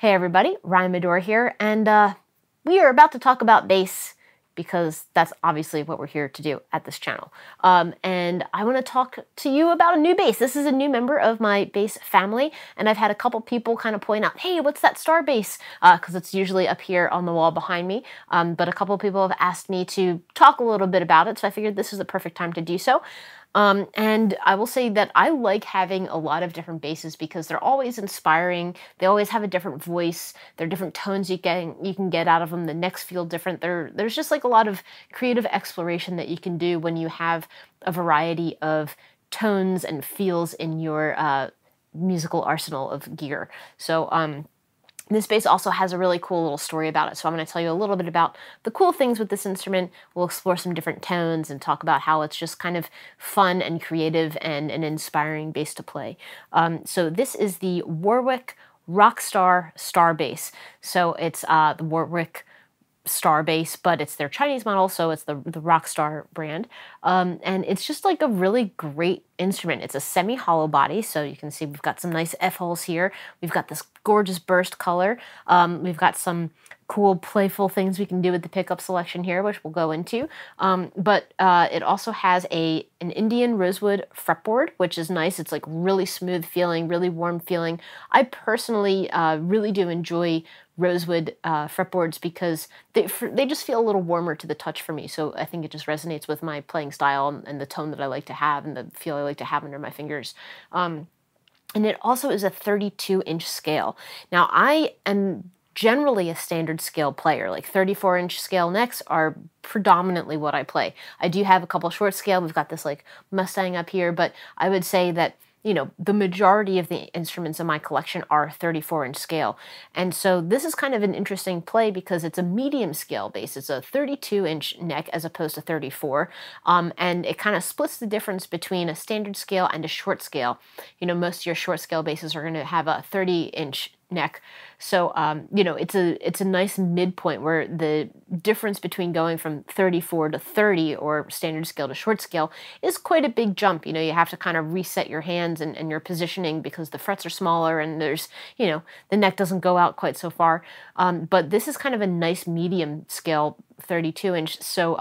Hey everybody, Ryan Medore here, and we are about to talk about bass because that's obviously what we're here to do at this channel. And I want to talk to you about a new bass. This is a new member of my bass family, and I've had a couple people kind of point out, hey, what's that Star Bass? Because it's usually up here on the wall behind me. But a couple people have asked me to talk a little bit about it, so I figured this is the perfect time to do so. And I will say that I like having a lot of different basses because they're always inspiring. They always have a different voice. There are different tones you can get out of them. The necks feel different. There's just like a lot of creative exploration that you can do when you have a variety of tones and feels in your musical arsenal of gear. So this bass also has a really cool little story about it, so I'm going to tell you a little bit about the cool things with this instrument. We'll explore some different tones and talk about how it's just kind of fun and creative and an inspiring bass to play. So this is the Warwick RockBass Star Bass. So it's the Warwick Star Bass, but it's their Chinese model, so it's the Rockstar brand. And it's just like a really great instrument. It's a semi-hollow body, so you can see we've got some nice F-holes here. We've got this gorgeous burst color. We've got some cool playful things we can do with the pickup selection here, which we'll go into. But it also has an Indian rosewood fretboard, which is nice. It's like really smooth feeling, really warm feeling. I personally really do enjoy rosewood fretboards because they just feel a little warmer to the touch for me. So I think it just resonates with my playing style and the tone that I like to have and the feel I like to have under my fingers. And it also is a 32-inch scale. Now, I am generally a standard scale player. Like 34-inch scale necks are predominantly what I play. I do have a couple short scale. We've got this like Mustang up here, but I would say that, you know, the majority of the instruments in my collection are 34-inch scale. And so this is kind of an interesting play because it's a medium scale bass. It's a 32-inch neck as opposed to 34. And it kind of splits the difference between a standard scale and a short scale. You know, most of your short scale basses are going to have a 30-inch neck. So, you know, it's a nice midpoint where the difference between going from 34 to 30 or standard scale to short scale is quite a big jump. You know, you have to kind of reset your hands and your positioning because the frets are smaller and there's, you know, the neck doesn't go out quite so far. But this is kind of a nice medium scale 32-inch. So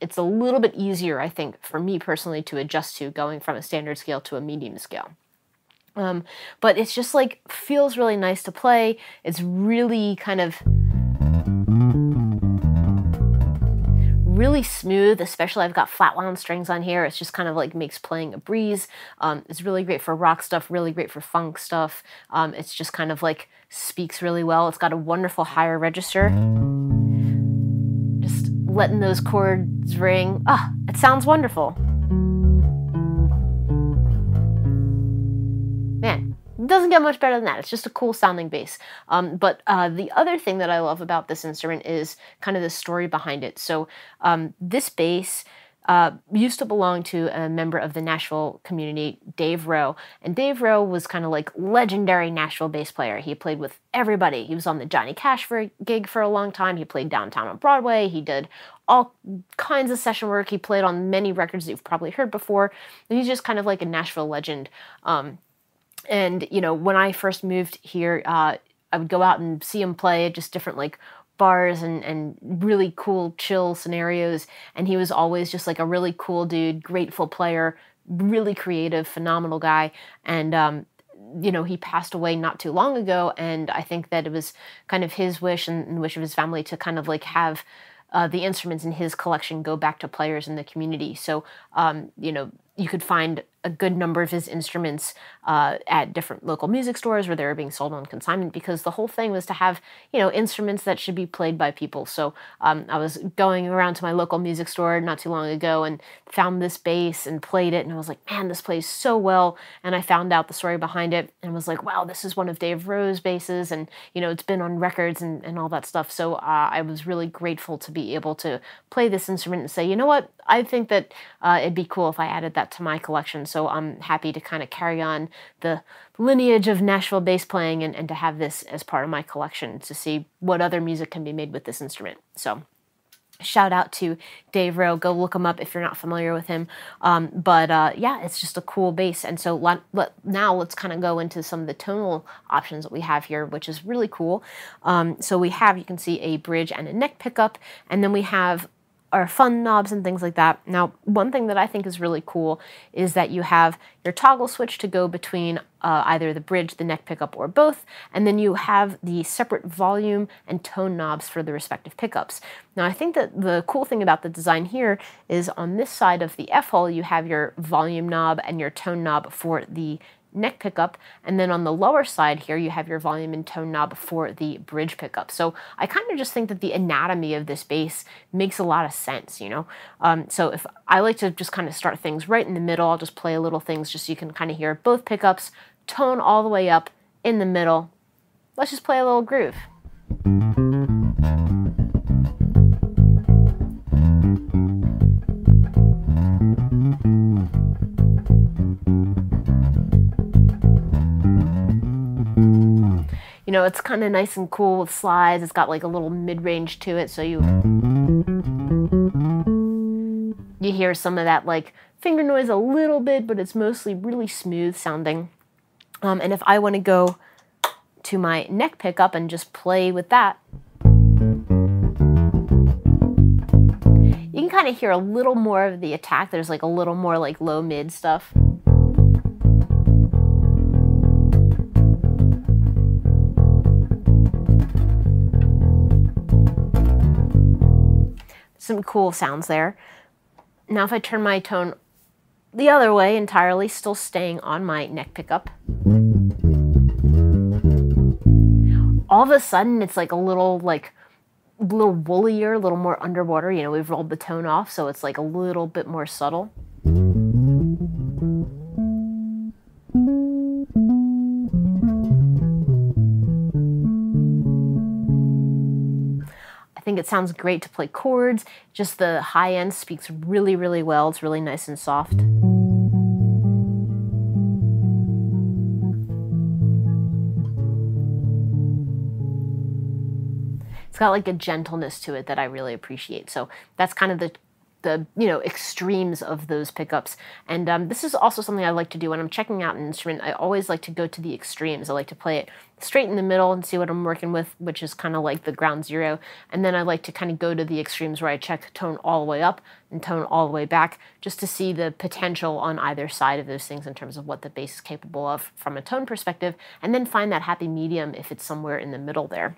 it's a little bit easier, I think, for me personally to adjust to going from a standard scale to a medium scale. But it's just like feels really nice to play. It's really kind of really smooth, especially I've got flat wound strings on here. It's just kind of like makes playing a breeze. It's really great for rock stuff, really great for funk stuff. It's just kind of like speaks really well. It's got a wonderful higher register. Just letting those chords ring. Ah, it sounds wonderful. Man, it doesn't get much better than that. It's just a cool sounding bass. But the other thing that I love about this instrument is kind of the story behind it. So this bass used to belong to a member of the Nashville community, Dave Rowe. And Dave Rowe was kind of like legendary Nashville bass player. He played with everybody. He was on the Johnny Cash gig for a long time. He played downtown on Broadway. He did all kinds of session work. He played on many records that you've probably heard before. And he's just kind of like a Nashville legend. And, you know, when I first moved here, I would go out and see him play at just different, like, bars and really cool, chill scenarios. And he was always just, like, a really cool dude, grateful player, really creative, phenomenal guy. And, you know, he passed away not too long ago. And I think that it was kind of his wish and wish of his family to kind of, like, have the instruments in his collection go back to players in the community. So, you know, you could find a good number of his instruments at different local music stores where they were being sold on consignment, because the whole thing was to have, you know, instruments that should be played by people. So I was going around to my local music store not too long ago and found this bass and played it, and I was like, man, this plays so well. And I found out the story behind it and was like, wow, this is one of Dave Rowe's basses, and, you know, it's been on records and all that stuff. So I was really grateful to be able to play this instrument and say, you know what, I think that it'd be cool if I added that to my collection. So I'm happy to kind of carry on the lineage of Nashville bass playing and to have this as part of my collection to see what other music can be made with this instrument. So shout out to Dave Rowe. Go look him up if you're not familiar with him. Yeah, it's just a cool bass. And so now let's kind of go into some of the tonal options that we have here, which is really cool. So we have, you can see, a bridge and a neck pickup, and then we have our fun knobs and things like that. Now, one thing that I think is really cool is that you have your toggle switch to go between either the bridge, the neck pickup, or both, and then you have the separate volume and tone knobs for the respective pickups. Now, I think that the cool thing about the design here is on this side of the F-hole, you have your volume knob and your tone knob for the neck pickup, and then on the lower side here you have your volume and tone knob for the bridge pickup. So I kind of just think that the anatomy of this bass makes a lot of sense, you know. So if I like to just kind of start things right in the middle, I'll just play a little things just so you can kind of hear both pickups, tone all the way up in the middle. Let's just play a little groove. You know, it's kind of nice and cool with slides. It's got like a little mid-range to it, so you hear some of that like finger noise a little bit, but it's mostly really smooth sounding. And if I want to go to my neck pickup and just play with that, you can kind of hear a little more of the attack. There's like a little more like low mid stuff. Some cool sounds there. Now if I turn my tone the other way entirely, still staying on my neck pickup, all of a sudden it's like a little woollier, a little more underwater. You know, we've rolled the tone off, so it's like a little bit more subtle. I think it sounds great to play chords. Just the high end speaks really, really well. It's really nice and soft. It's got like a gentleness to it that I really appreciate. So that's kind of the you know, extremes of those pickups. And this is also something I like to do when I'm checking out an instrument. I always like to go to the extremes. I like to play it straight in the middle and see what I'm working with, which is kind of like the ground zero. And then I like to kind of go to the extremes where I check tone all the way up and tone all the way back, just to see the potential on either side of those things in terms of what the bass is capable of from a tone perspective, and then find that happy medium if it's somewhere in the middle there.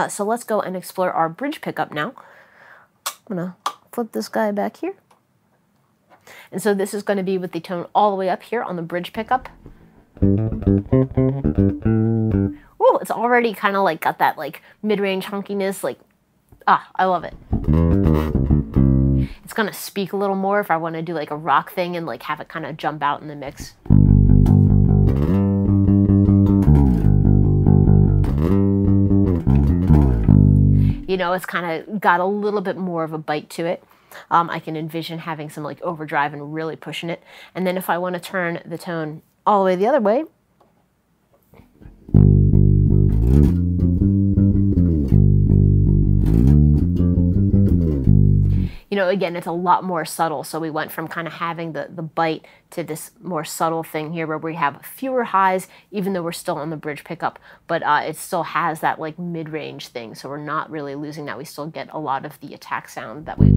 So let's go and explore our bridge pickup now. I'm gonna flip this guy back here. And so this is going to be with the tone all the way up here on the bridge pickup. Ooh, it's already kind of like got that like mid-range hunkiness, like, I love it. It's going to speak a little more if I want to do like a rock thing and like have it kind of jump out in the mix. You know, it's kind of got a little bit more of a bite to it. I can envision having some like overdrive and really pushing it. And then if I want to turn the tone all the way the other way, you know, again, it's a lot more subtle. So we went from kind of having the bite to this more subtle thing here where we have fewer highs, even though we're still on the bridge pickup, but it still has that like mid-range thing. So we're not really losing that. We still get a lot of the attack sound that we...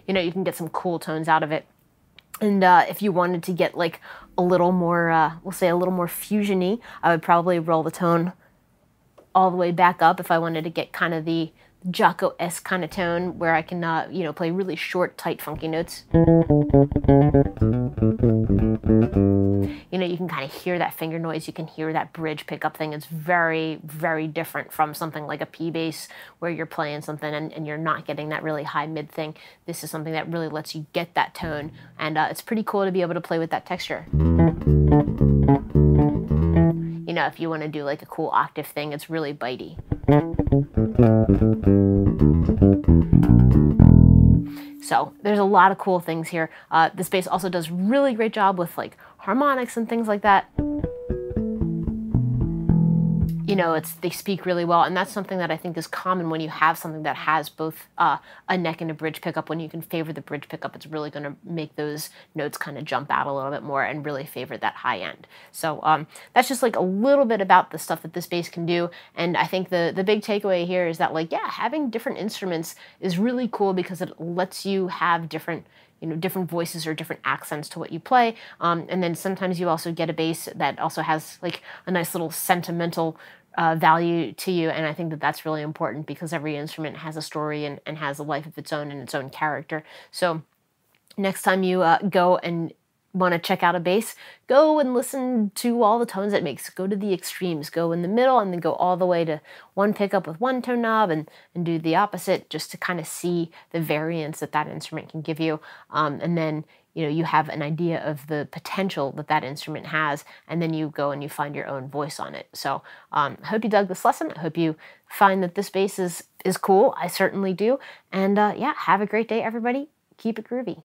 You know, you can get some cool tones out of it. And if you wanted to get like a little more, we'll say a little more fusion-y, I would probably roll the tone all the way back up if I wanted to get kind of the Jocko-esque kind of tone where I can, you know, play really short, tight, funky notes. You know, you can kind of hear that finger noise. You can hear that bridge pickup thing. It's very, very different from something like a P bass where you're playing something and you're not getting that really high mid thing. This is something that really lets you get that tone, and it's pretty cool to be able to play with that texture. You know, if you want to do like a cool octave thing, it's really bitey. So there's a lot of cool things here. This bass also does really great job with like harmonics and things like that. You know, they speak really well, and that's something that I think is common when you have something that has both a neck and a bridge pickup. When you can favor the bridge pickup, it's really going to make those notes kind of jump out a little bit more and really favor that high end. So that's just like a little bit about the stuff that this bass can do, and I think the big takeaway here is that, like, yeah, having different instruments is really cool because it lets you have different, you know, different voices or different accents to what you play. And then sometimes you also get a bass that also has like a nice little sentimental value to you, and I think that that's really important because every instrument has a story and has a life of its own and its own character. So next time you go and want to check out a bass, go and listen to all the tones it makes. Go to the extremes, go in the middle, and then go all the way to one pickup with one tone knob and do the opposite, just to kind of see the variance that that instrument can give you. And then, you know, you have an idea of the potential that that instrument has, and then you go and you find your own voice on it. So I hope you dug this lesson. I hope you find that this bass is cool. I certainly do. And yeah, have a great day, everybody. Keep it groovy.